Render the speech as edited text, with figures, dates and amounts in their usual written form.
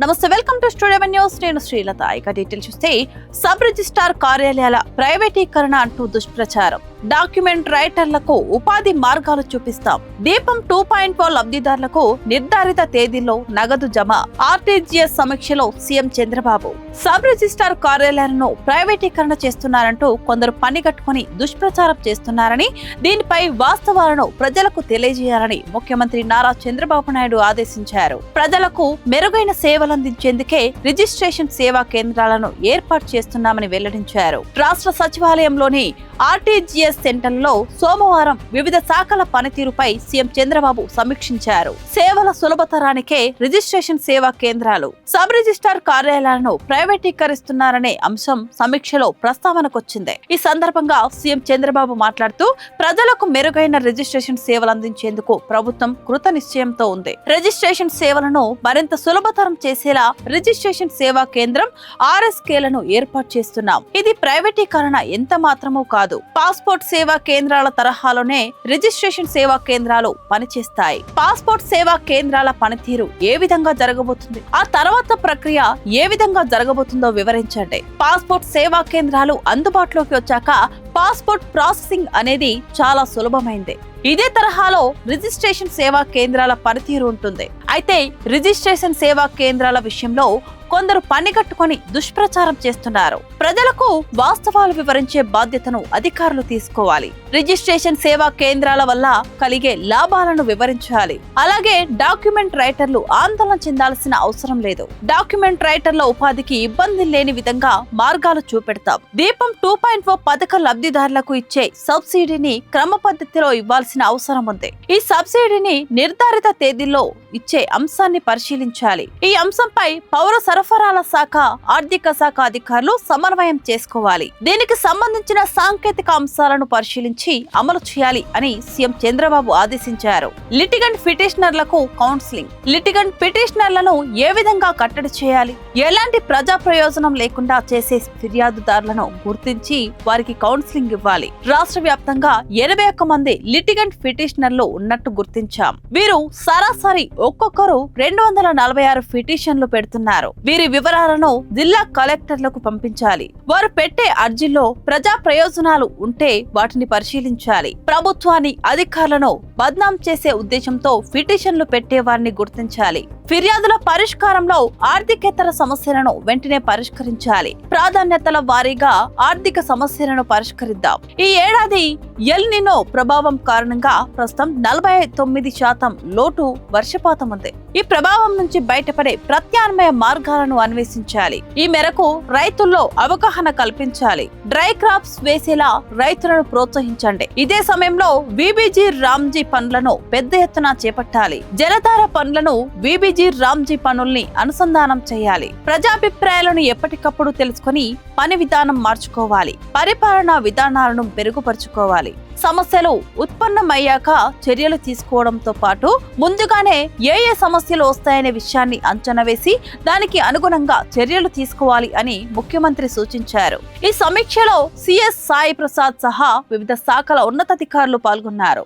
నమస్తే, welcome to studio news. నేను శ్రీలత. ఇక డీటెయిల్ చూస్తే, సబ్ రిజిస్ట్రార్ కార్యాలయాల ప్రైవేటీకరణ అంటూ దుష్ప్రచారం. డాక్యుమెంట్ రైటర్లకు ఉపాధి మార్గాలు చూపిస్తాం. దీపం 2.0 లబ్ధిదారులకు నిర్ధారిత తేదీలో నగదు జమ. ఆర్టీజీఎస్ సమీక్షలో సీఎం చంద్రబాబు. సబ్ రిజిస్ట్రార్ కార్యాలయాలను ప్రైవేటీకరణ చేస్తున్నారంటూ కొందరు పనిగట్టుకుని దుష్ప్రచారం చేస్తున్నారని, దీనిపై వాస్తవాలను ప్రజలకు తెలియజేయాలని ముఖ్యమంత్రి నారా చంద్రబాబు నాయుడు ఆదేశించారు. ప్రజలకు మెరుగైన సేవలందించేందుకే రిజిస్ట్రేషన్ సేవా కేంద్రాలను ఏర్పాటు చేస్తున్నామని వెల్లడించారు. రాష్ట్ర సచివాలయంలోని ఆర్టీజీఎస్ సెంటర్లో సోమవారం వివిధ శాఖల పనితీరుపై సీఎం చంద్రబాబు సమీక్షించారు. సేవల సులభతరానికే రిజిస్ట్రేషన్ సేవా కేంద్రాలు, సబ్ రిజిస్ట్రార్ కార్యాలయాలను ప్రైవేటీకరిస్తున్నారనే అంశం సమీక్షలో ప్రస్తావనకొచ్చింది. ఈ సందర్భంగా సీఎం చంద్రబాబు మాట్లాడుతూ, ప్రజలకు మెరుగైన రిజిస్ట్రేషన్ సేవలు అందించేందుకు ప్రభుత్వం కృత నిశ్చయంతో ఉంది. రిజిస్ట్రేషన్ సేవలను మరింత సులభతరం చేసేలా రిజిస్ట్రేషన్ సేవా కేంద్రం RSKలను ఏర్పాటు చేస్తున్నాం. ఇది ప్రైవేటీకరణ ఎంత మాత్రమూ కాదు. పాస్పోర్ట్ సేవా కేంద్రాల తరహాలోనే రిజిస్ట్రేషన్ సేవా కేంద్రాలు పనిచేస్తాయి. పాస్పోర్ట్ సేవా కేంద్రాల పనితీరు ఏ విధంగా జరగబోతుంది, ఆ తర్వాత ప్రక్రియ ఏ విధంగా జరగబోతుందో వివరించండి. పాస్పోర్ట్ సేవా కేంద్రాలు అందుబాటులోకి వచ్చాక పాస్పోర్ట్ ప్రాసెసింగ్ అనేది చాలా సులభమైంది. ఇదే తరహాలో రిజిస్ట్రేషన్ సేవా కేంద్రాల పనితీరు ఉంటుంది. అయితే రిజిస్ట్రేషన్ సేవా కేంద్రాల విషయంలో కొందరు పనిగట్టుకొని దుష్ప్రచారం చేస్తున్నారు. ప్రజలకు వాస్తవాలు వివరించే బాధ్యతను అధికారులు తీసుకోవాలి. రిజిస్ట్రేషన్ సేవా కేంద్రాల వల్ల కలిగే లాభాలను వివరించాలి. అలాగే డాక్యుమెంట్ రైటర్లు ఆందోళన చెందాల్సిన అవసరం లేదు. డాక్యుమెంట్ రైటర్ల ఉపాధికి ఇబ్బంది లేని విధంగా మార్గాలు చూపెడతాం. దీపం 2.0 పథక లబ్ధిదారులకు ఇచ్చే సబ్సిడీని క్రమ పద్ధతిలో ఇవ్వాల్సిన అవసరం ఉంది. ఈ సబ్సిడీని నిర్ధారిత తేదీల్లో ఇచ్చే అంశాన్ని పరిశీలించాలి. ఈ అంశంపై పౌర సరఫరాల శాఖ, ఆర్థిక శాఖ అధికారులు సమన్వయం చేసుకోవాలి. దీనికి సంబంధించిన సాంకేతిక అంశాలను పరిశీలించి అమలు చేయాలి అని సీఎం చంద్రబాబు ఆదేశించారు. లిటిగెంట్ పిటిషనర్లకు కౌన్సిలింగ్. లిటిగెంట్ పిటిషనర్లను ఏ విధంగా కట్టడి చేయాలి, ఎలాంటి ప్రజా ప్రయోజనం లేకుండా చేసే ఫిర్యాదుదారులను గుర్తించి వారికి కౌన్సిలింగ్ ఇవ్వాలి. రాష్ట్ర వ్యాప్తంగా 81 మంది లిటిగెంట్ పిటిషనర్లు ఉన్నట్టు గుర్తించాం. వీరు సరాసరి ఒక్కొక్కరు 246 పిటిషన్లు పెడుతున్నారు. వీరి వివరాలను జిల్లా కలెక్టర్లకు పంపించాలి. వారు పెట్టే అర్జీల్లో ప్రజా ప్రయోజనాలు ఉంటే వాటిని పరిశీలించాలి. ప్రభుత్వాన్ని, అధికారులను బద్నాం చేసే ఉద్దేశంతో పిటిషన్లు పెట్టే వారిని గుర్తించాలి. ఫిర్యాదుల పరిష్కారంలో ఆర్థికేతర సమస్యలను వెంటనే పరిష్కరించాలి. ప్రాధాన్యతల వారీగా ఆర్థిక సమస్యలను పరిష్కరిద్దాం. ఈ ఏడాది ఎల్ నినో ప్రభావం కారణంగా ప్రస్తుతం 49% లోటు వర్షపాతం ఉంది. ఈ ప్రభావం నుంచి బయటపడే ప్రత్యామ్నాయ మార్గాలను అన్వేషించాలి. ఈ మేరకు రైతుల్లో అవగాహన కల్పించాలి. డ్రై క్రాప్స్ వేసేలా రైతులను ప్రోత్సహించండి. ఇదే సమయంలో VBG రామ్జీ పనులను పెద్ద ఎత్తున చేపట్టాలి. జలధార పనులను VBG రామ్జీ పనుల్ని అనుసంధానం చేయాలి. ప్రజాభిప్రాయాలను ఎప్పటికప్పుడు తెలుసుకుని పని విధానం మార్చుకోవాలి. పరిపాలనా విధానాలను మెరుగుపరుచుకోవాలి. సమస్యలు ఉత్పన్నమయ్యాక చర్యలు తీసుకోవడంతో పాటు ముందుగానే ఏ సమస్యలు వస్తాయనే విషయాన్ని అంచనా వేసి దానికి అనుగుణంగా చర్యలు తీసుకోవాలి అని ముఖ్యమంత్రి సూచించారు. ఈ సమీక్షలో CS సాయి ప్రసాద్ సహా వివిధ శాఖల ఉన్నతాధికారులు పాల్గొన్నారు.